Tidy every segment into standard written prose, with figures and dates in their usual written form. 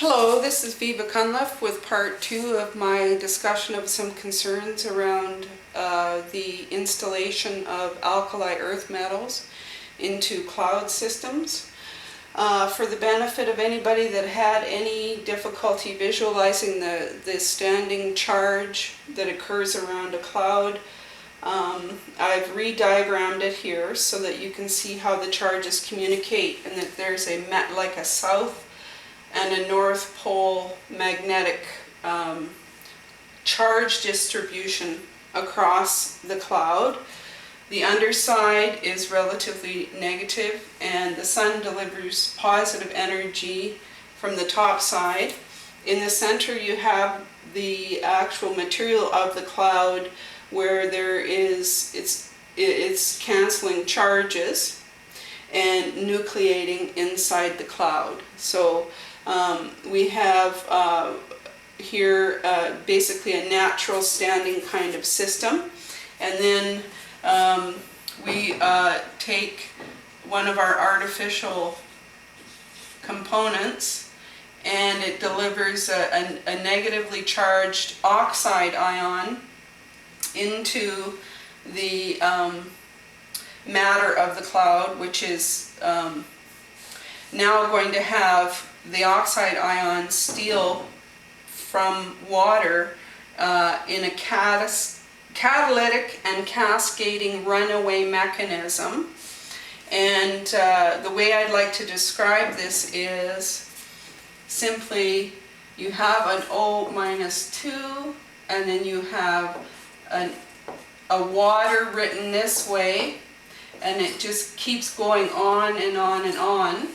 Hello, this is Viva Cunliffe with part 2 of my discussion of some concerns around the installation of alkali earth metals into cloud systems. For the benefit of anybody that had any difficulty visualizing the standing charge that occurs around a cloud, I've re-diagrammed it here so that you can see how the charges communicate, and that there's like a south and a north pole magnetic charge distribution across the cloud. The underside is relatively negative, and the sun delivers positive energy from the top side. In the center you have the actual material of the cloud, where it's canceling charges and nucleating inside the cloud. So we have here basically a natural standing kind of system, and then we take one of our artificial components, and it delivers a negatively charged oxide ion into the matter of the cloud, which is now going to have the oxide ion steal from water in a catalytic and cascading runaway mechanism. And the way I'd like to describe this is simply you have an O-2, and then you have a water written this way, and it just keeps going on and on and on.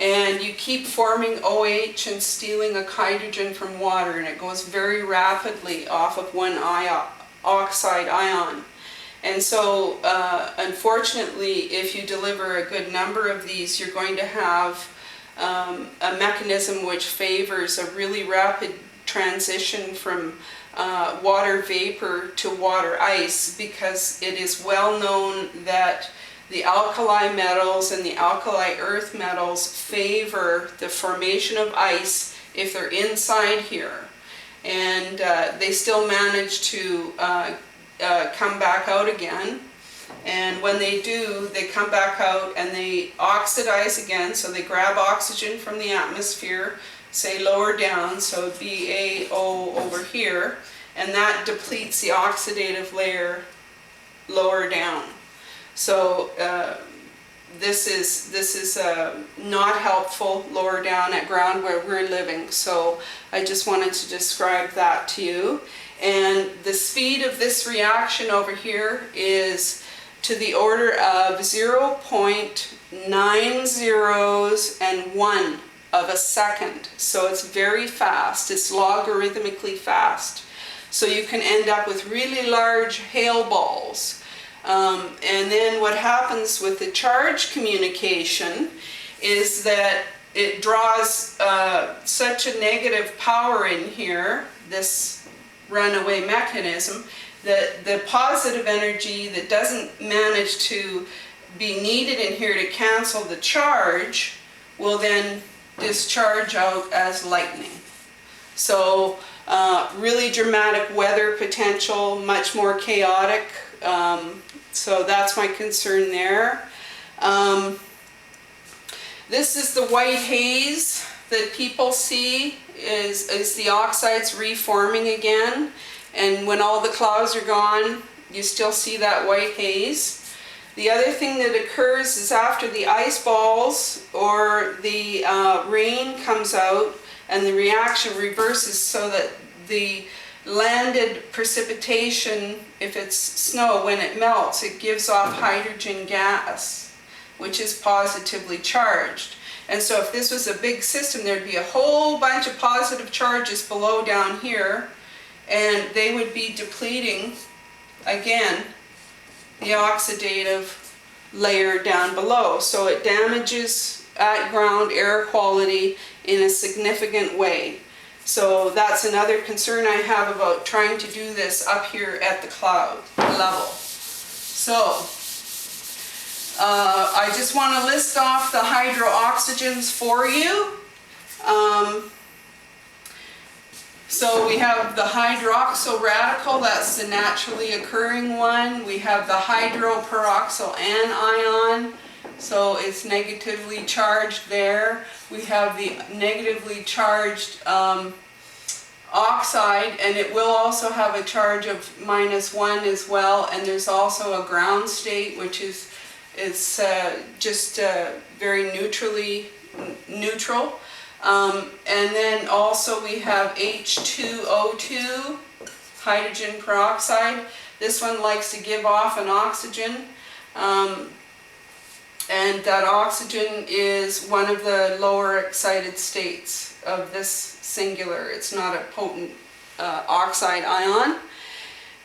And you keep forming OH and stealing a hydrogen from water, and it goes very rapidly off of one oxide ion. And so unfortunately, if you deliver a good number of these, you're going to have a mechanism which favors a really rapid transition from water vapor to water ice, because it is well known that the alkali metals and the alkali earth metals favor the formation of ice if they're inside here. And they still manage to come back out again. And when they do, they come back out and they oxidize again. So they grab oxygen from the atmosphere, say lower down, so BaO over here, and that depletes the oxidative layer lower down. So this is not helpful lower down at ground where we're living. So I just wanted to describe that to you. And the speed of this reaction over here is to the order of 0.90 of a second. So it's very fast. It's logarithmically fast. So you can end up with really large hail balls. And then what happens with the charge communication is that it draws such a negative power in here, this runaway mechanism, that the positive energy that doesn't manage to be needed in here to cancel the charge will then discharge out as lightning. So really dramatic weather potential, much more chaotic. So that's my concern there. This is the white haze that people see is the oxides reforming again. And when all the clouds are gone, you still see that white haze. The other thing that occurs is after the ice balls or the rain comes out, and the reaction reverses so that the landed precipitation, if it's snow, when it melts, it gives off hydrogen gas, which is positively charged. And so if this was a big system, there'd be a whole bunch of positive charges below down here, and they would be depleting, again, the oxidative layer down below. So it damages at ground air quality in a significant way. So that's another concern I have about trying to do this up here at the cloud level. So I just want to list off the hydrooxygens for you. So we have the hydroxyl radical, that's the naturally occurring one. We have the hydroperoxyl anion, so it's negatively charged there. We have the negatively charged oxide, and it will also have a charge of -1 as well. And there's also a ground state, which is just very neutral. And then also we have H2O2, hydrogen peroxide. This one likes to give off an oxygen, and that oxygen is one of the lower excited states of this singular. It's not a potent oxide ion.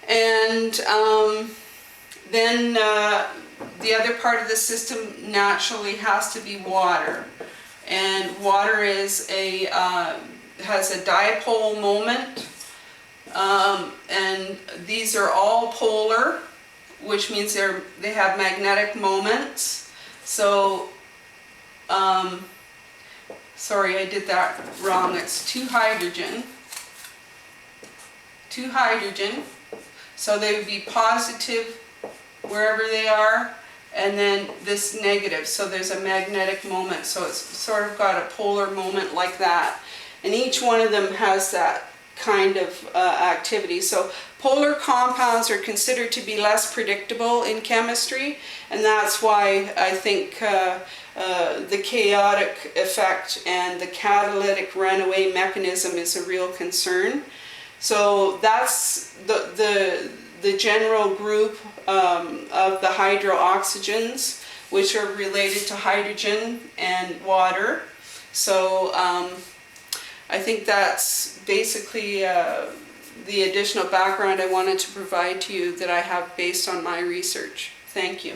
And then the other part of the system naturally has to be water. And water has a dipole moment, and these are all polar, which means they have magnetic moments. So, sorry, I did that wrong. It's two hydrogen. So they would be positive wherever they are, and then this negative, so there's a magnetic moment, so it's sort of got a polar moment like that, and each one of them has that kind of activity. So polar compounds are considered to be less predictable in chemistry, and that's why I think the chaotic effect and the catalytic runaway mechanism is a real concern. So that's the general group of the hydroxygens, which are related to hydrogen and water. So I think that's basically the additional background I wanted to provide to you that I have based on my research. Thank you.